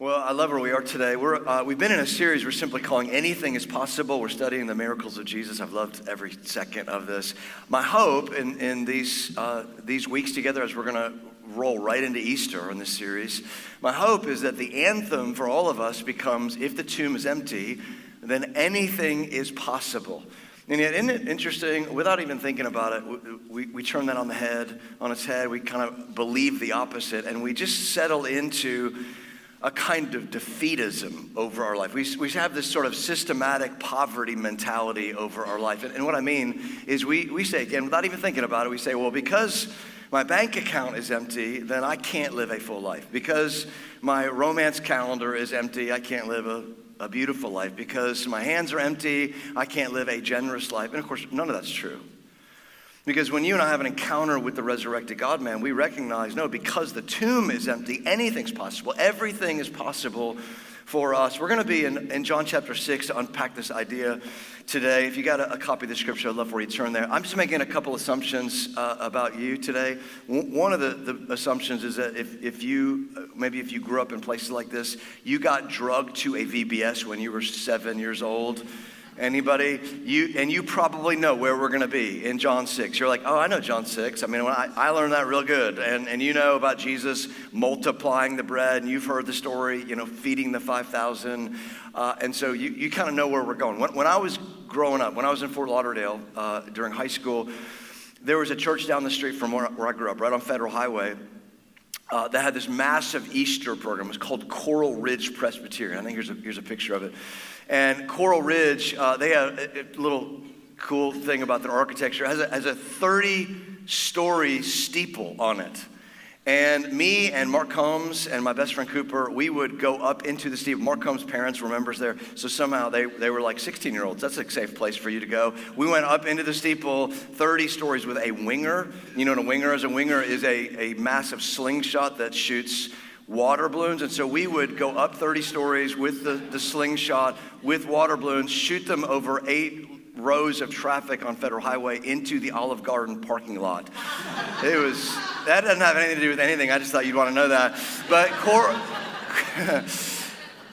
Well, I love where we are today. We've been in a series we're simply calling Anything is Possible. We're studying the miracles of Jesus. I've loved every second of this. My hope in these weeks together, as we're going to roll right into Easter in this series, my hope is that the anthem for all of us becomes, if the tomb is empty, then anything is possible. And yet, isn't it interesting, without even thinking about it, we turn that on its head, we kind of believe the opposite, and we just settle into a kind of defeatism over our life. We have this sort of systematic poverty mentality over our life. And what I mean is we say, again, without even thinking about it, we say, well, because my bank account is empty, then I can't live a full life. Because my romance calendar is empty, I can't live a beautiful life. Because my hands are empty, I can't live a generous life. And of course, none of that's true. Because when you and I have an encounter with the resurrected God, man, we recognize, no, because the tomb is empty, anything's possible. Everything is possible for us. We're going to be in John chapter 6 to unpack this idea today. If you got a copy of the scripture, I'd love for you to turn there. I'm just making a couple assumptions about you today. One of the assumptions is that if you grew up in places like this, you got drugged to a VBS when you were 7 years old. Anybody? You probably know where we're going to be in John 6. You're like, oh, I know John 6. I mean, I learned that real good. And you know about Jesus multiplying the bread, and you've heard the story, feeding the 5,000. And so you kind of know where we're going. When I was growing up, when I was in Fort Lauderdale during high school, there was a church down the street from where I grew up, right on Federal Highway, that had this massive Easter program. It was called Coral Ridge Presbyterian. I think here's a picture of it. And Coral Ridge, they have a little cool thing about their architecture. It has a 30-story steeple on it. And me and Mark Combs and my best friend Cooper, we would go up into the steeple. Mark Combs' parents were members there, so somehow they were like 16-year-olds. That's a safe place for you to go. We went up into the steeple, 30 stories with a winger. You know what a winger is? A winger is a massive slingshot that shoots water balloons. And so we would go up 30 stories with the slingshot, with water balloons, shoot them over 8 rows of traffic on Federal Highway into the Olive Garden parking lot. That doesn't have anything to do with anything. I just thought you'd want to know that. But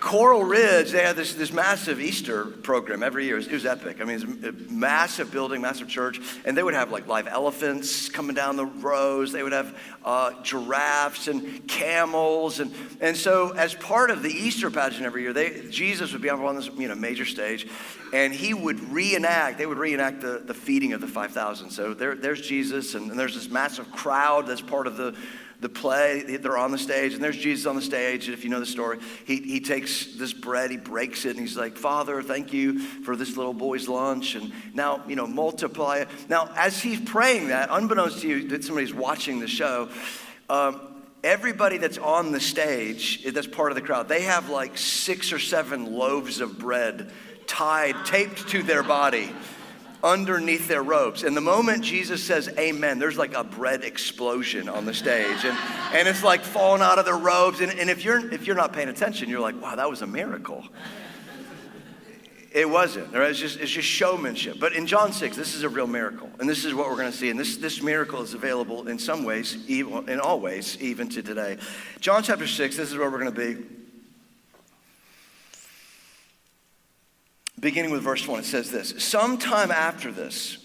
Coral Ridge, they had this massive Easter program every year. It was epic. I mean, it was a massive building, massive church, and they would have like live elephants coming down the rows. They would have giraffes and camels, and so as part of the Easter pageant every year, Jesus would be up on this major stage, and he would reenact. They would reenact the feeding of the 5,000. So there's Jesus, and there's this massive crowd that's part of the play. They're on the stage, and there's Jesus on the stage. And if you know the story, he takes this bread, he breaks it, and he's like, Father, thank you for this little boy's lunch, and now, multiply it. Now, as he's praying that, unbeknownst to you, that somebody's watching the show, everybody that's on the stage, that's part of the crowd, they have like 6 or 7 loaves of bread taped to their body underneath their robes. And the moment Jesus says amen, there's like a bread explosion on the stage, and it's like falling out of their robes. And if you're not paying attention, you're like, wow, that was a miracle. It wasn't. It's just showmanship. But in John 6, this is a real miracle, and this is what we're going to see. And this miracle is available in some ways, even in all ways, even to today. John chapter 6, this is where we're going to be. Beginning with verse 1, it says this: sometime after this,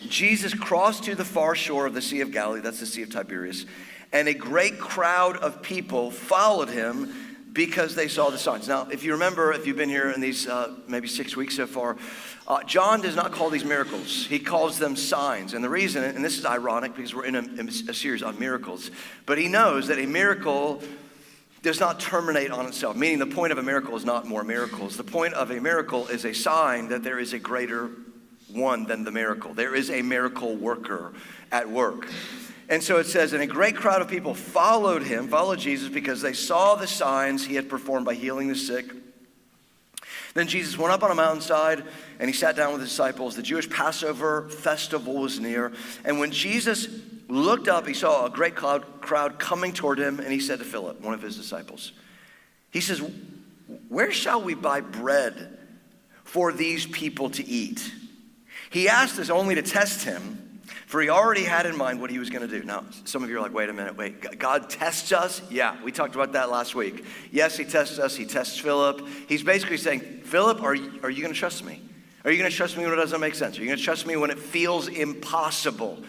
Jesus crossed to the far shore of the Sea of Galilee, that's the Sea of Tiberias, and a great crowd of people followed him because they saw the signs. Now, if you remember, if you've been here in these maybe 6 weeks so far, John does not call these miracles. He calls them signs. And the reason, and this is ironic because we're in a series on miracles, but he knows that a miracle does not terminate on itself, meaning the point of a miracle is not more miracles. The point of a miracle is a sign that there is a greater one than the miracle. There is a miracle worker at work. And so it says, and a great crowd of people followed Jesus, because they saw the signs he had performed by healing the sick. Then Jesus went up on a mountainside, and he sat down with his disciples. The Jewish Passover festival was near. And when Jesus looked up, he saw a great crowd coming toward him, and he said to Philip, one of his disciples, he says, where shall we buy bread for these people to eat? He asked this only to test him, For he already had in mind what he was going to do. Now, some of you are like, wait a minute, wait. God tests us? Yeah, we talked about that last week. Yes, he tests us. He tests Philip. He's basically saying, Philip, are you going to trust me? Are you going to trust me when it doesn't make sense? Are you going to trust me when it feels impossible?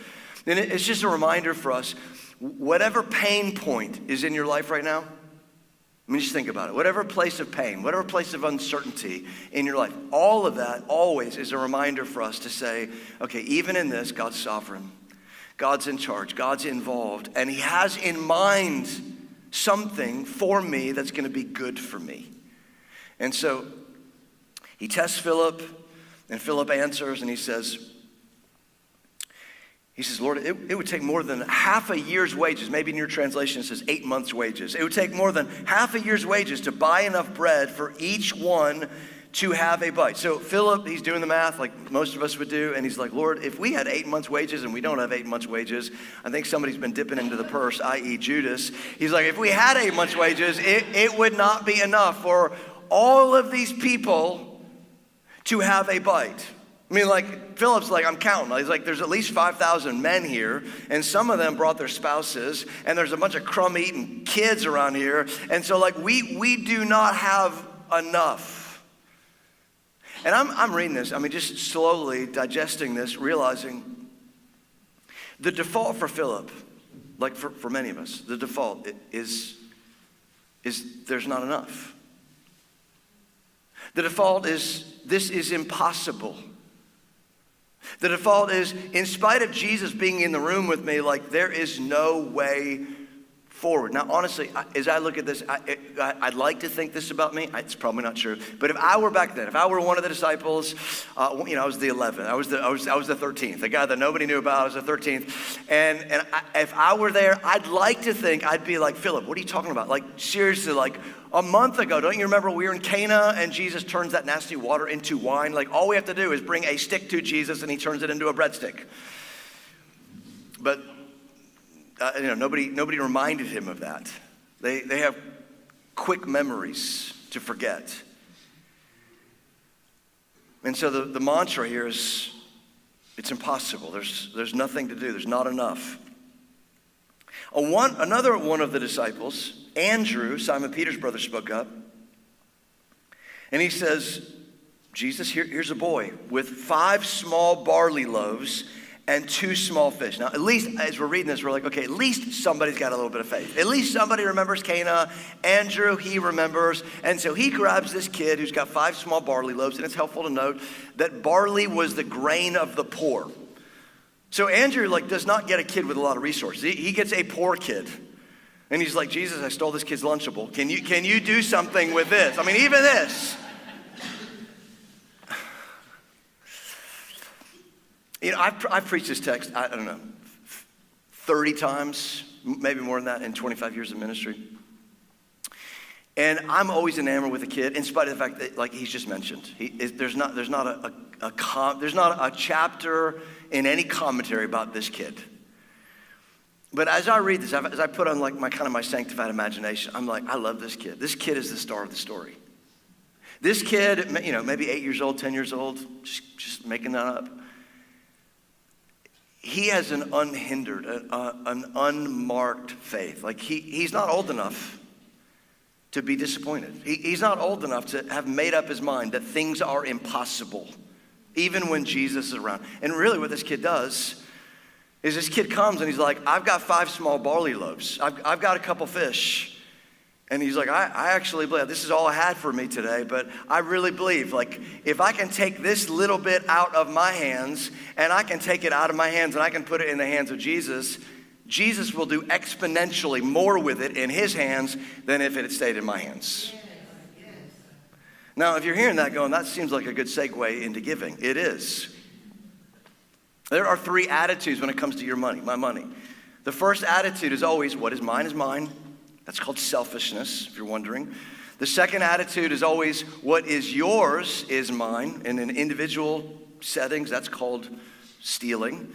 And it's just a reminder for us, whatever pain point is in your life right now, I mean, just think about it. Whatever place of pain, whatever place of uncertainty in your life, all of that always is a reminder for us to say, okay, even in this, God's sovereign. God's in charge. God's involved. And he has in mind something for me that's going to be good for me. And so he tests Philip, and Philip answers, and he says, Lord, it would take more than half a year's wages. Maybe in your translation it says 8 months' wages. It would take more than half a year's wages to buy enough bread for each one to have a bite. So Philip, he's doing the math like most of us would do. And he's like, Lord, if we had 8 months' wages and we don't have 8 months' wages, I think somebody's been dipping into the purse, i.e. Judas. He's like, if we had 8 months' wages, it would not be enough for all of these people to have a bite. I mean, like, Philip's like, I'm counting. He's like, there's at least 5,000 men here, and some of them brought their spouses, and there's a bunch of crumb-eating kids around here, and so, like, we do not have enough. And I'm reading this, I mean, just slowly digesting this, realizing the default for Philip, like for many of us, the default is there's not enough. The default is, this is impossible. The default is, in spite of Jesus being in the room with me, like there is no way forward. Now, honestly, as I look at this, I'd like to think this about me. It's probably not true. But if I were back then, if I were one of the disciples, I was the 11th. I was the 13th. The guy that nobody knew about. I was the 13th. And if I were there, I'd like to think I'd be like, Philip, what are you talking about? Like, seriously, like a month ago, don't you remember we were in Cana and Jesus turns that nasty water into wine? Like, all we have to do is bring a stick to Jesus and he turns it into a breadstick. But nobody reminded him of that. They have quick memories to forget. And so the mantra here is, it's impossible. There's nothing to do. There's not enough. Another one of the disciples, Andrew, Simon Peter's brother, spoke up. And he says, Jesus, here's a boy with 5 small barley loaves and 2 small fish. Now, at least as we're reading this, we're like, okay, at least somebody's got a little bit of faith. At least somebody remembers Cana. Andrew, he remembers. And so he grabs this kid who's got 5 small barley loaves. And it's helpful to note that barley was the grain of the poor. So Andrew, does not get a kid with a lot of resources. He gets a poor kid. And he's like, Jesus, I stole this kid's Lunchable. Can you do something with this? I mean, even this. I've preached this text, I don't know, 30 times, maybe more than that in 25 years of ministry. And I'm always enamored with a kid, in spite of the fact that, like he's just mentioned, there's not a chapter in any commentary about this kid. But as I read this, as I put on like my sanctified imagination, I'm like, I love this kid. This kid is the star of the story. This kid, maybe 8 years old, 10 years old, just making that up. He has an unhindered, an unmarked faith. Like he's not old enough to be disappointed. He's not old enough to have made up his mind that things are impossible, even when Jesus is around. And really what this kid does is this kid comes and he's like, I've got 5 small barley loaves. I've got a couple fish. And he's like, I actually believe this is all I had for me today, but I really believe, like, if I can take this little bit out of my hands and I can take it out of my hands and I can put it in the hands of Jesus, Jesus will do exponentially more with it in his hands than if it had stayed in my hands. Now, if you're hearing that going, that seems like a good segue into giving. It is. There are 3 attitudes when it comes to your money, my money. The first attitude is always, what is mine is mine. That's called selfishness, if you're wondering. The second attitude is always, what is yours is mine. And in individual settings, that's called stealing.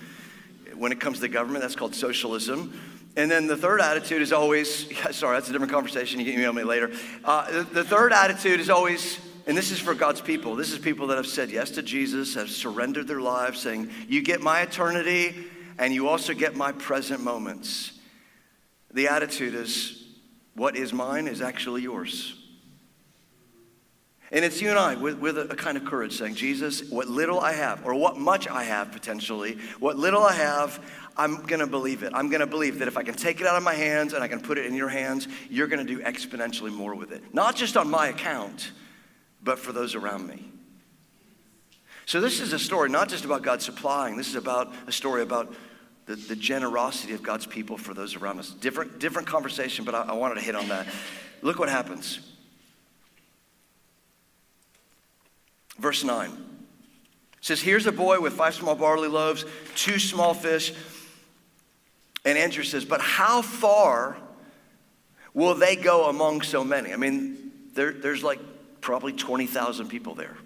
When it comes to the government, that's called socialism. And then the third attitude is always, sorry, that's a different conversation. You can email me later. The third attitude is always, And this is for God's people. This is people that have said yes to Jesus, have surrendered their lives, saying, you get my eternity, and you also get my present moments. The attitude is, what is mine is actually yours. And it's you and I with a kind of courage saying, Jesus, what little I have, or what much I have potentially, what little I have, I'm going to believe it. I'm going to believe that if I can take it out of my hands and I can put it in your hands, you're going to do exponentially more with it. Not just on my account, but for those around me. So this is a story not just about God supplying. This is about a story about the generosity of God's people for those around us. Different conversation, but I wanted to hit on that. Look what happens. Verse 9. It says, here's a boy with 5 small barley loaves, 2 small fish. And Andrew says, but how far will they go among so many? I mean, there's like probably 20,000 people there.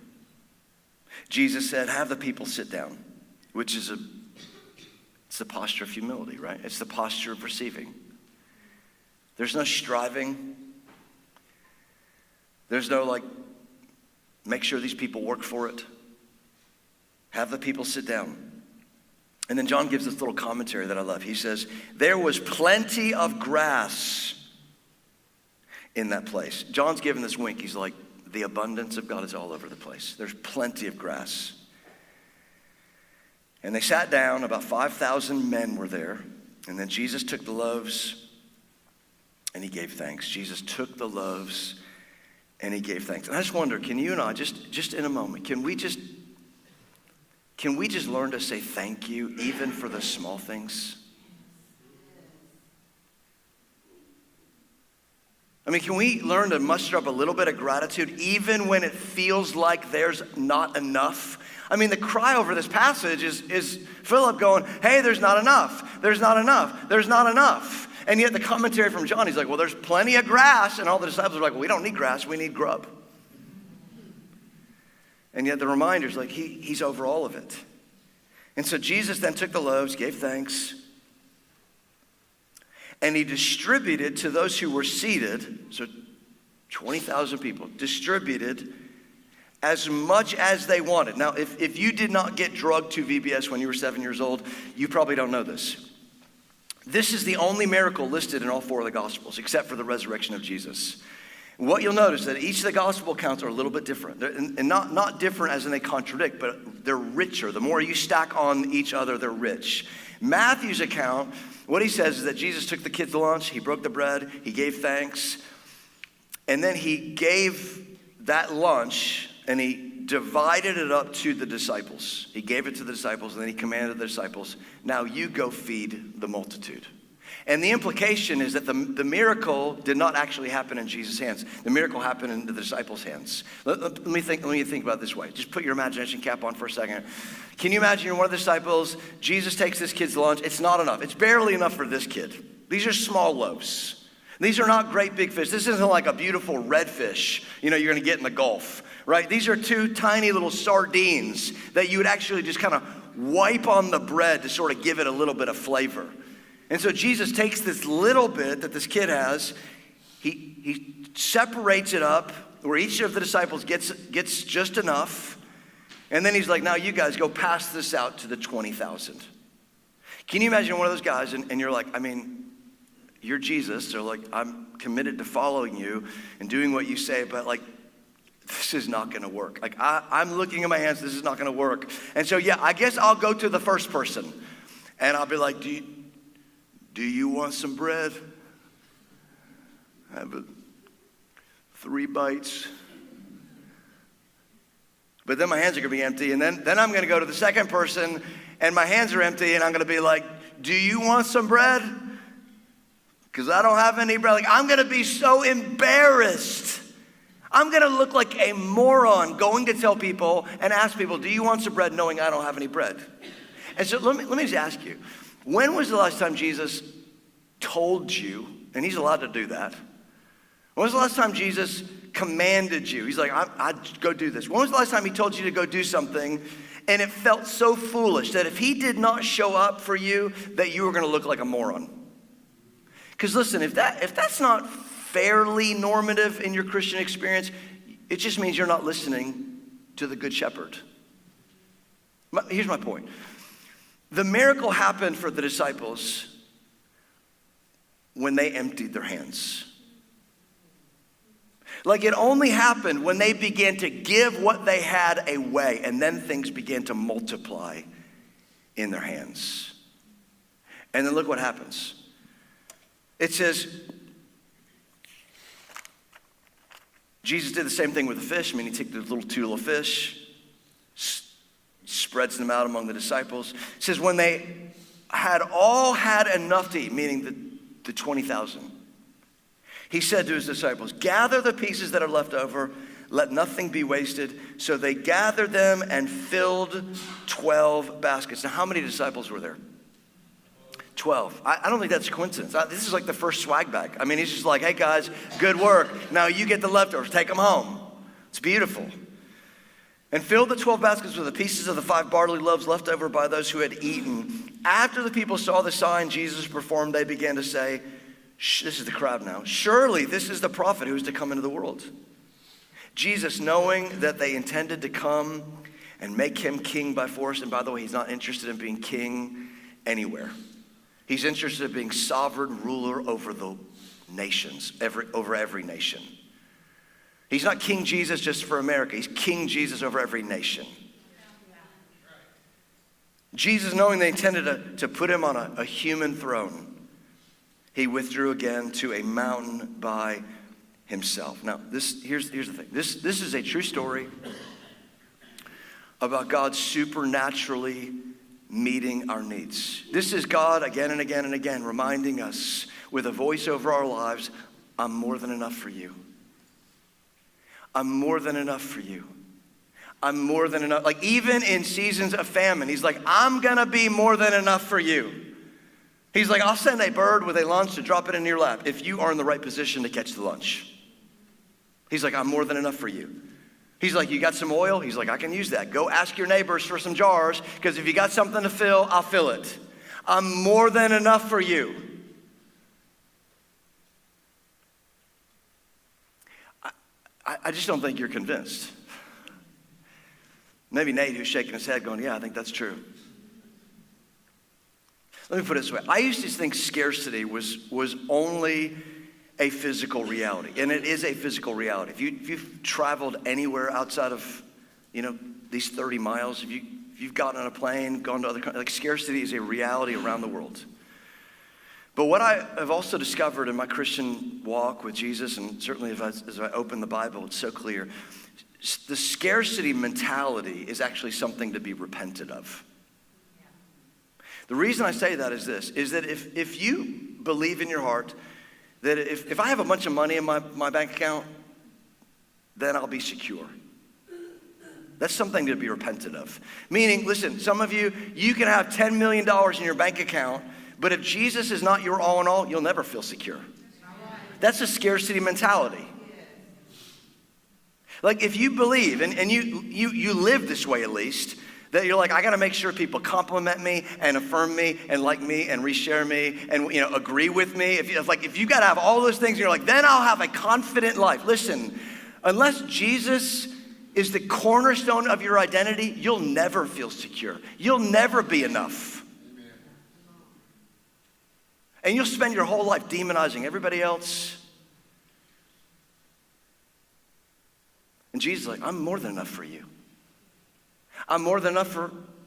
Jesus said, have the people sit down, which is it's the posture of humility, right? It's the posture of receiving. There's no striving. There's no like, make sure these people work for it. Have the people sit down. And then John gives this little commentary that I love. He says, there was plenty of grass in that place. John's giving this wink. He's like, the abundance of God is all over the place. There's plenty of grass. And they sat down. About 5,000 men were there. And then Jesus took the loaves and he gave thanks. Jesus took the loaves and he gave thanks. And I just wonder, can you and I, just in a moment, can we just learn to say thank you even for the small things? I mean, can we learn to muster up a little bit of gratitude even when it feels like there's not enough? I mean, the cry over this passage is Philip going, hey, there's not enough. There's not enough. There's not enough. And yet the commentary from John, he's like, well, there's plenty of grass. And all the disciples are like, well, we don't need grass. We need grub. And yet the reminder's like, he's over all of it. And so Jesus then took the loaves, gave thanks, and he distributed to those who were seated, so 20,000 people, distributed as much as they wanted. Now, if you did not get drugged to VBS when you were 7 years old, you probably don't know this. This is the only miracle listed in all 4 of the Gospels, except for the resurrection of Jesus. What you'll notice that each of the gospel accounts are a little bit different. And not different as in they contradict, but they're richer. The more you stack on each other, they're rich. Matthew's account, what he says is that Jesus took the kids' lunch, he broke the bread, he gave thanks, and then he gave that lunch and he divided it up to the disciples. He gave it to the disciples and then he commanded the disciples, now you go feed the multitude. And the implication is that the miracle did not actually happen in Jesus' hands. The miracle happened in the disciples' hands. Let me think about it this way. Just put your imagination cap on for a second. Can you imagine you're one of the disciples, Jesus takes this kid's lunch, it's not enough. It's barely enough for this kid. These are small loaves. These are not great big fish. This isn't like a beautiful red fish, you're gonna get in the Gulf, right? These are 2 tiny little sardines that you would actually just kind of wipe on the bread to sort of give it a little bit of flavor. And so Jesus takes this little bit that this kid has, he separates it up where each of the disciples gets just enough, and then he's like, now you guys go pass this out to the 20,000. Can you imagine one of those guys and you're like, I mean, you're Jesus, so like I'm committed to following you and doing what you say, but like this is not gonna work. Like I'm looking at my hands, this is not gonna work. And so yeah, I guess I'll go to the first person and I'll be like, do you want some bread? Have 3 bites. But then my hands are gonna be empty, and then I'm gonna go to the second person, and my hands are empty, and I'm gonna be like, do you want some bread? Because I don't have any bread. Like, I'm gonna be so embarrassed. I'm gonna look like a moron going to tell people and ask people, do you want some bread, knowing I don't have any bread? And so let me just ask you, when was the last time Jesus told you, and he's allowed to do that, when was the last time Jesus commanded you? He's like, I'd go do this. When was the last time he told you to go do something and it felt so foolish that if he did not show up for you, that you were gonna look like a moron? Because listen, if that's not fairly normative in your Christian experience, It just means you're not listening to the Good Shepherd. Here's my point. The miracle happened for the disciples when they emptied their hands. Like it only happened when they began to give what they had away, and then things began to multiply in their hands. And then look what happens. It says, Jesus did the same thing with the fish. I mean, he took the two little fish, spreads them out among the disciples. It says when they had all had enough to eat, meaning the 20,000, he said to his disciples, gather the pieces that are left over, let nothing be wasted. So they gathered them and filled 12 baskets. Now, how many disciples were there? 12. I don't think that's a coincidence. This is like the first swag bag. I mean, he's just like, hey guys, good work. Now you get the leftovers, take them home. It's beautiful. And filled the 12 baskets with the pieces of the 5 barley loaves left over by those who had eaten. After the people saw the sign Jesus performed, they began to say, this is the crowd now, surely this is the prophet who is to come into the world. Jesus, knowing that they intended to come and make him king by force, and by the way, he's not interested in being king anywhere. He's interested in being sovereign ruler over the nations, over every nation. He's not King Jesus just for America. He's King Jesus over every nation. Jesus, knowing they intended to put him on a human throne, he withdrew again to a mountain by himself. Now, here's the thing. This is a true story about God supernaturally meeting our needs. This is God again and again and again reminding us with a voice over our lives, I'm more than enough for you. I'm more than enough for you. I'm more than enough. Like even in seasons of famine, he's like, I'm gonna be more than enough for you. He's like, I'll send a bird with a lunch to drop it in your lap if you are in the right position to catch the lunch. He's like, I'm more than enough for you. He's like, you got some oil? He's like, I can use that. Go ask your neighbors for some jars, because if you got something to fill, I'll fill it. I'm more than enough for you. I just don't think you're convinced. Maybe Nate, who's shaking his head going, yeah, I think that's true. Let me put it this way. I used to think scarcity was only a physical reality, and it is a physical reality. If you've traveled anywhere outside of, these 30 miles, if you've gotten on a plane, gone to other countries, like scarcity is a reality around the world. But what I have also discovered in my Christian walk with Jesus, and certainly as I open the Bible, it's so clear, the scarcity mentality is actually something to be repented of. The reason I say that is this, is that if you believe in your heart that if I have a bunch of money in my bank account, then I'll be secure. That's something to be repented of. Meaning, listen, some of you can have $10 million in your bank account, but if Jesus is not your all in all, you'll never feel secure. That's a scarcity mentality. Like if you believe, and you live this way at least, that you're like, I gotta make sure people compliment me and affirm me and like me and reshare me and agree with me. If you gotta have all those things, and you're like, then I'll have a confident life. Listen, unless Jesus is the cornerstone of your identity, you'll never feel secure. You'll never be enough. Amen. And you'll spend your whole life demonizing everybody else. And Jesus is like, I'm more than enough for you. I'm more than enough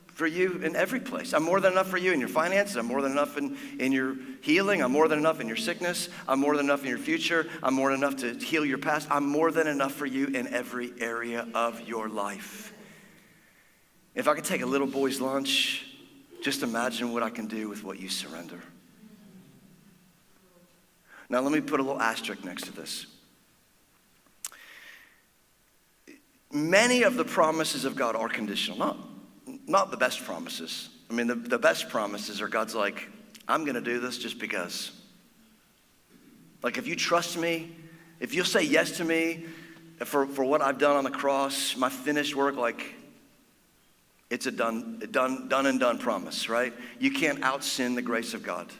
for you in every place. I'm more than enough for you in your finances. I'm more than enough in your healing. I'm more than enough in your sickness. I'm more than enough in your future. I'm more than enough to heal your past. I'm more than enough for you in every area of your life. If I could take a little boy's lunch, just imagine what I can do with what you surrender. Now let me put a little asterisk next to this. Many of the promises of God are conditional, not the best promises. I mean, the best promises are God's like, I'm gonna do this just because. Like if you trust me, if you'll say yes to me for what I've done on the cross, my finished work, like it's a done and done promise, right? You can't out-sin the grace of God.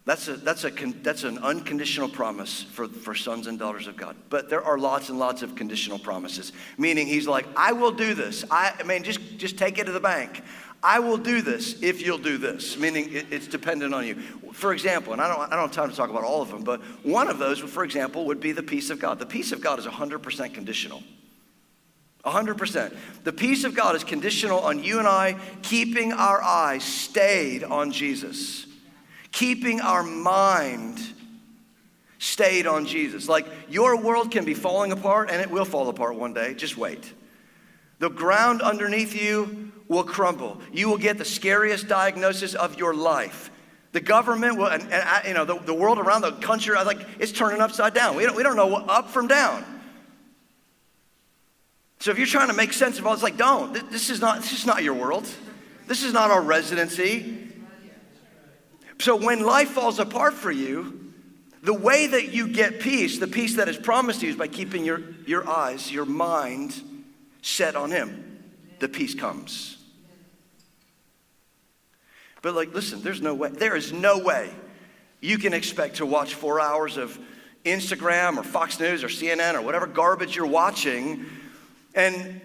That's an unconditional promise for sons and daughters of God. But there are lots and lots of conditional promises, meaning he's like, I will do this. Just take it to the bank. I will do this if you'll do this, meaning it's dependent on you. For example, and I don't have time to talk about all of them, but one of those, for example, would be the peace of God. The peace of God is 100% conditional. 100%. The peace of God is conditional on you and I keeping our eyes stayed on Jesus. Keeping our mind stayed on Jesus. Like, your world can be falling apart, and it will fall apart one day. Just wait. The ground underneath you will crumble. You will get the scariest diagnosis of your life. The government will, the world around the country, it's turning upside down. We don't know up from down. So if you're trying to make sense of all, it's like, don't. This is not your world. This is not our residency. So when life falls apart for you, the way that you get peace, the peace that is promised to you, is by keeping your eyes, your mind set on him. The peace comes. But listen, there is no way you can expect to watch 4 hours of Instagram or Fox News or CNN or whatever garbage you're watching and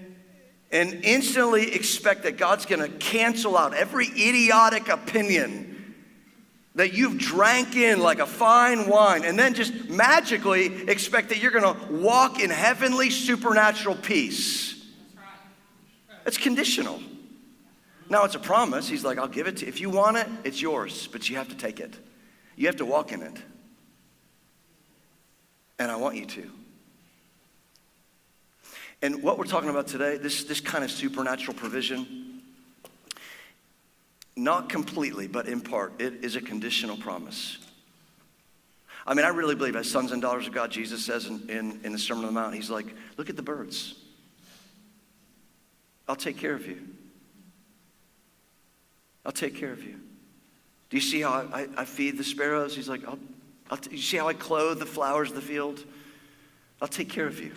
instantly expect that God's going to cancel out every idiotic opinion that you've drank in like a fine wine, and then just magically expect that you're going to walk in heavenly supernatural peace. It's conditional. Now it's a promise. He's like, I'll give it to you. If you want it, it's yours, but you have to take it. You have to walk in it. And I want you to. And what we're talking about today, this kind of supernatural provision, not completely, but in part, it is a conditional promise. I really believe, as sons and daughters of God, Jesus says in the Sermon on the Mount, he's like, look at the birds. I'll take care of you. I'll take care of you. Do you see how I feed the sparrows? He's like, you see how I clothe the flowers of the field? I'll take care of you.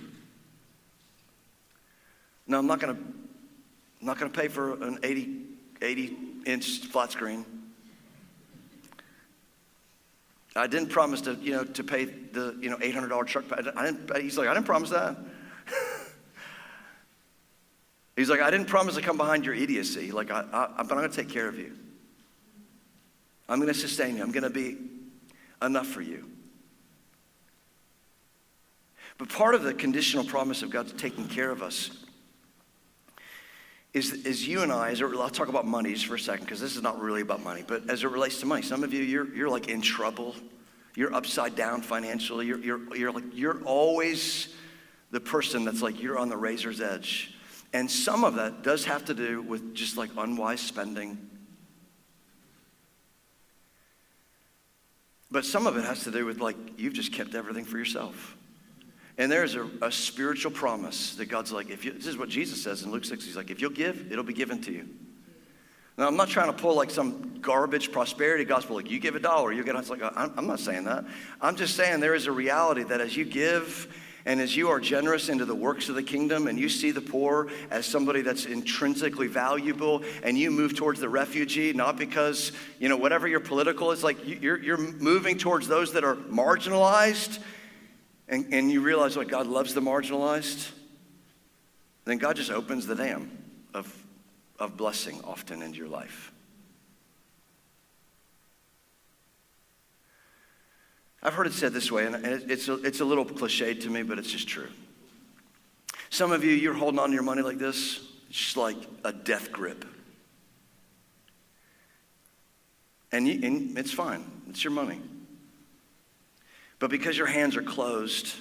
No, I'm not gonna pay for an 80-inch flat screen. I didn't promise to pay the $800 truck. He's like, I didn't promise that. He's like, I didn't promise to come behind your idiocy. But I'm going to take care of you. I'm going to sustain you. I'm going to be enough for you. But part of the conditional promise of God taking care of us is you and I, I'll talk about money just for a second, because this is not really about money, but as it relates to money, some of you, you're like in trouble. You're upside down financially. You're always the person that's like, you're on the razor's edge. And some of that does have to do with just like unwise spending. But some of it has to do with like, you've just kept everything for yourself. And there's a spiritual promise that God's like, this is what Jesus says in Luke 6. He's like, if you'll give, it'll be given to you. Now, I'm not trying to pull like some garbage prosperity gospel, like you give $1, you get, it's like, I'm not saying that. I'm just saying there is a reality that as you give and as you are generous into the works of the kingdom and you see the poor as somebody that's intrinsically valuable and you move towards the refugee, not because, whatever your political is, like you're moving towards those that are marginalized, and you realize like God loves the marginalized, then God just opens the dam of blessing often into your life. I've heard it said this way, and it's a little cliched to me, but it's just true. Some of you, you're holding on to your money like this. It's just like a death grip. And it's fine. It's your money. But because your hands are closed,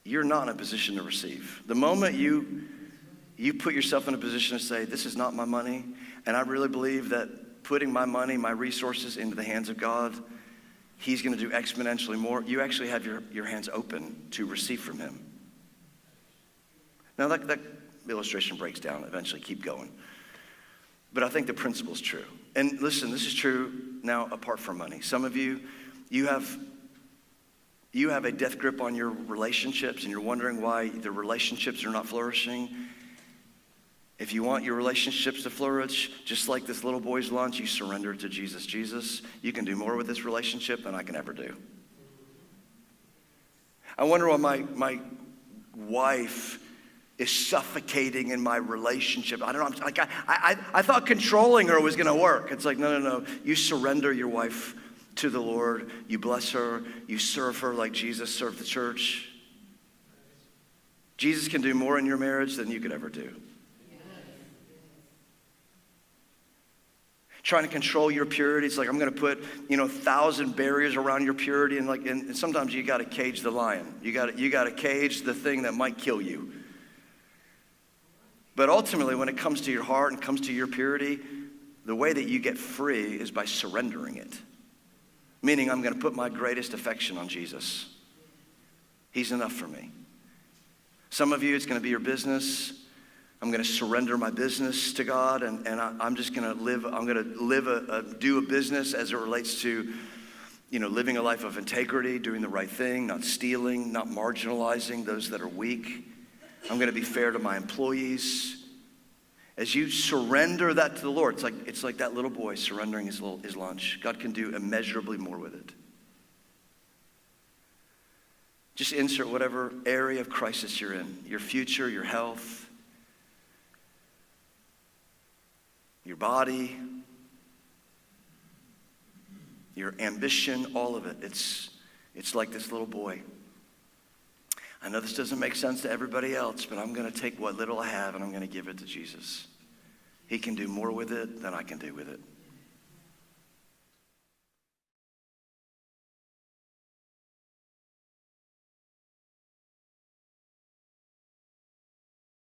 you're not in a position to receive. The moment you put yourself in a position to say, this is not my money, and I really believe that putting my money, my resources into the hands of God, He's going to do exponentially more, you actually have your hands open to receive from Him. Now that illustration breaks down eventually, keep going. But I think the principle is true. And listen, this is true now apart from money. Some of you have a death grip on your relationships and you're wondering why the relationships are not flourishing. If you want your relationships to flourish, just like this little boy's lunch, you surrender it to Jesus. Jesus, you can do more with this relationship than I can ever do. I wonder why my wife is suffocating in my relationship. I don't know. I thought controlling her was going to work. It's like, no. You surrender your wife to the Lord. You bless her. You serve her like Jesus served the church. Jesus can do more in your marriage than you could ever do. Trying to control your purity. It's like, I'm going to put, 1,000 barriers around your purity. And sometimes you got to cage the lion. You got to cage the thing that might kill you. But ultimately, when it comes to your heart and comes to your purity, the way that you get free is by surrendering it. Meaning, I'm going to put my greatest affection on Jesus. He's enough for me. Some of you, it's going to be your business. I'm going to surrender my business to God, and I'm just going to live. I'm going to do a business as it relates to, living a life of integrity, doing the right thing, not stealing, not marginalizing those that are weak. I'm going to be fair to my employees. As you surrender that to the Lord, it's like that little boy surrendering his lunch. God can do immeasurably more with it. Just insert whatever area of crisis you're in, your future, your health, your body, your ambition, all of it. It's like this little boy. I know this doesn't make sense to everybody else, but I'm going to take what little I have and I'm going to give it to Jesus. He can do more with it than I can do with it.